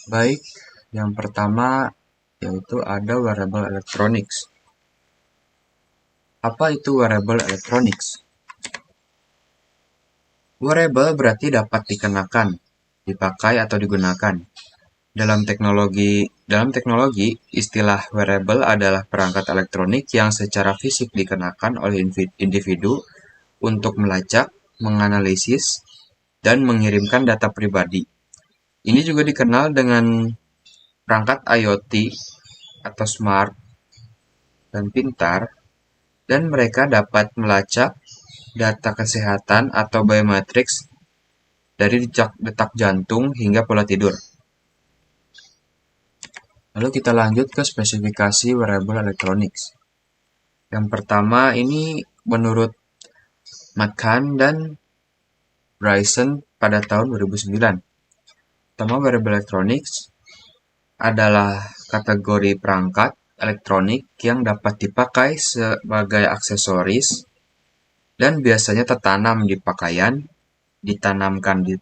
Baik, yang pertama yaitu ada wearable electronics. Apa itu wearable electronics? Wearable berarti dapat dikenakan, dipakai atau digunakan. Dalam teknologi, istilah wearable adalah perangkat elektronik yang secara fisik dikenakan oleh individu untuk melacak, menganalisis, dan mengirimkan data pribadi. Ini juga dikenal dengan perangkat IoT atau smart dan pintar, dan mereka dapat melacak data kesehatan atau biometrics dari detak jantung hingga pola tidur. Lalu kita lanjut ke spesifikasi wearable electronics. Yang pertama ini menurut McCann dan Bryson pada tahun 2009. Pertama, wearable electronics adalah kategori perangkat elektronik yang dapat dipakai sebagai aksesoris dan biasanya tertanam di pakaian, ditanamkan di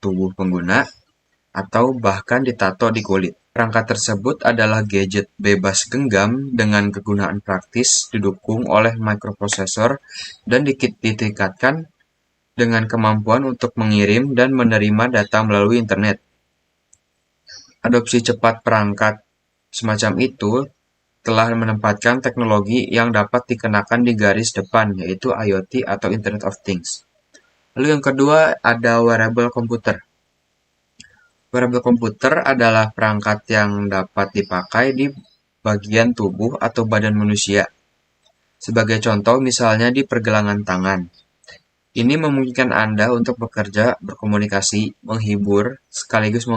tubuh pengguna, atau bahkan ditato di kulit. Perangkat tersebut adalah gadget bebas genggam dengan kegunaan praktis didukung oleh microprocessor dan ditingkatkan dengan kemampuan untuk mengirim dan menerima data melalui internet. Adopsi cepat perangkat semacam itu telah menempatkan teknologi yang dapat dikenakan di garis depan, yaitu IoT atau Internet of Things. Lalu yang kedua ada wearable komputer. Wearable komputer adalah perangkat yang dapat dipakai di bagian tubuh atau badan manusia. Sebagai contoh, misalnya di pergelangan tangan. Ini memungkinkan Anda untuk bekerja, berkomunikasi, menghibur, sekaligus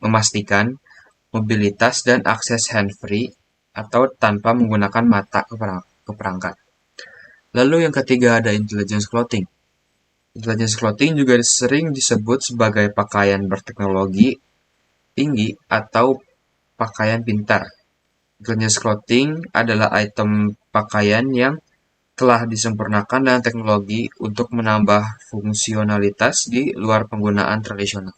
memastikan mobilitas dan akses hands-free atau tanpa menggunakan mata ke perangkat. Lalu yang ketiga ada intelligence clothing. Intelligence clothing juga sering disebut sebagai pakaian berteknologi tinggi atau pakaian pintar. Intelligence clothing adalah item pakaian yang telah disempurnakan dengan teknologi untuk menambah fungsionalitas di luar penggunaan tradisional.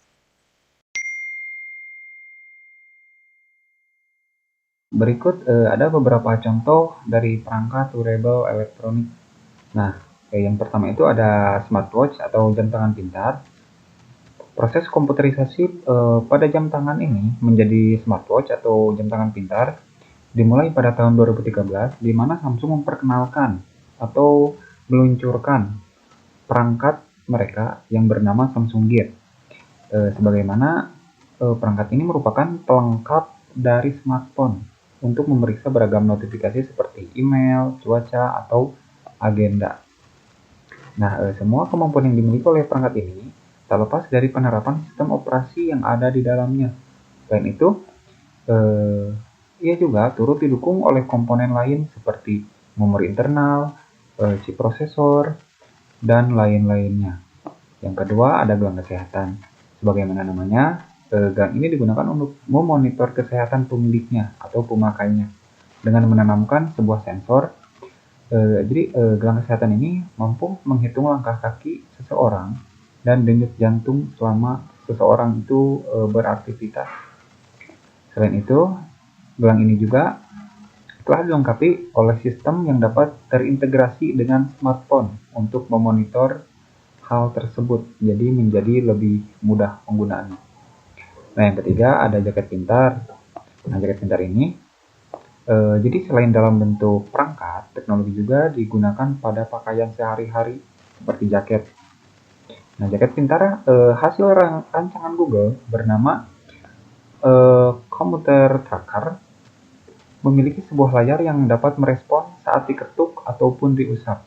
Berikut ada beberapa contoh dari perangkat wearable elektronik. Nah, yang pertama itu ada smartwatch atau jam tangan pintar. Proses komputerisasi pada jam tangan ini menjadi smartwatch atau jam tangan pintar dimulai pada tahun 2013, di mana Samsung memperkenalkan atau meluncurkan perangkat mereka yang bernama Samsung Gear. Sebagaimana perangkat ini merupakan pelengkap dari smartphone untuk memeriksa beragam notifikasi seperti email, cuaca, atau agenda. Nah, semua kemampuan yang dimiliki oleh perangkat ini tak lepas dari penerapan sistem operasi yang ada di dalamnya. Selain itu, ia juga turut didukung oleh komponen lain seperti memori internal, chip prosesor, dan lain-lainnya. Yang kedua ada gelang kesehatan. Sebagaimana namanya, gelang ini digunakan untuk memonitor kesehatan pemiliknya atau pemakainya dengan menanamkan sebuah sensor. Jadi gelang kesehatan ini mampu menghitung langkah kaki seseorang dan denyut jantung selama seseorang itu beraktivitas. Selain itu, gelang ini juga telah dilengkapi oleh sistem yang dapat terintegrasi dengan smartphone untuk memonitor hal tersebut, jadi menjadi lebih mudah penggunaannya. Nah, yang ketiga ada jaket pintar. Nah, jaket pintar ini jadi selain dalam bentuk perangkat, teknologi juga digunakan pada pakaian sehari-hari seperti jaket. Nah, jaket pintar hasil rancangan Google bernama Commuter Tracker memiliki sebuah layar yang dapat merespon saat diketuk ataupun diusap.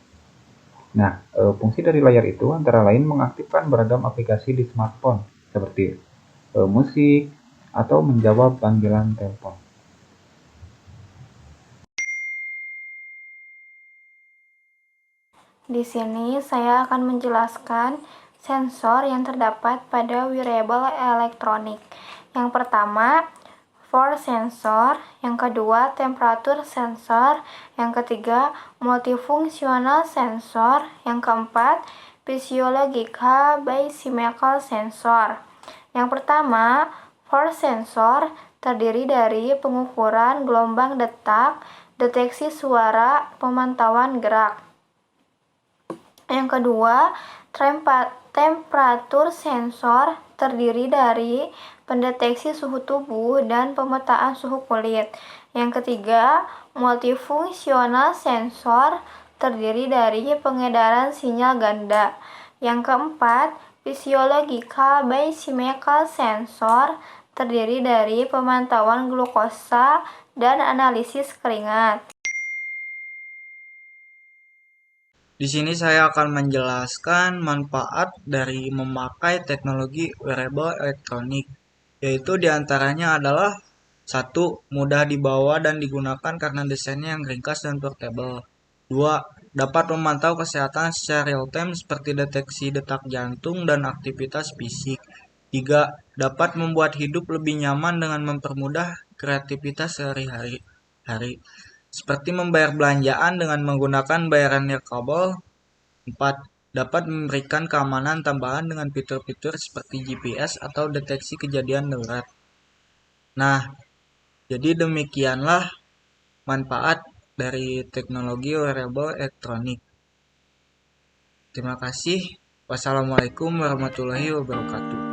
Nah, fungsi dari layar itu antara lain mengaktifkan beragam aplikasi di smartphone seperti musik atau menjawab panggilan telepon. Di sini saya akan menjelaskan sensor yang terdapat pada wearable elektronik. Yang pertama, force sensor, yang kedua, temperatur sensor, yang ketiga, multifungsional sensor, yang keempat, physiological bichemical sensor. Yang pertama, Force sensor terdiri dari pengukuran gelombang detak, deteksi suara, pemantauan gerak. Yang kedua, temperatur sensor terdiri dari pendeteksi suhu tubuh dan pemetaan suhu kulit. Yang ketiga, multifungsional sensor terdiri dari pengedaran sinyal ganda. Yang keempat, physiological biochemical sensor terdiri dari pemantauan glukosa dan analisis keringat. Di sini saya akan menjelaskan manfaat dari memakai teknologi wearable elektronik, yaitu diantaranya adalah 1. Mudah dibawa dan digunakan karena desainnya yang ringkas dan portable. 2. Dapat memantau kesehatan secara real-time seperti deteksi detak jantung dan aktivitas fisik. 3. Dapat membuat hidup lebih nyaman dengan mempermudah kreativitas sehari-hari, seperti membayar belanjaan dengan menggunakan bayaran nirkabel. 4. Dapat memberikan keamanan tambahan dengan fitur-fitur seperti GPS atau deteksi kejadian darurat. Nah, jadi demikianlah manfaat dari teknologi wearable elektronik. Terima kasih. Wassalamualaikum warahmatullahi wabarakatuh.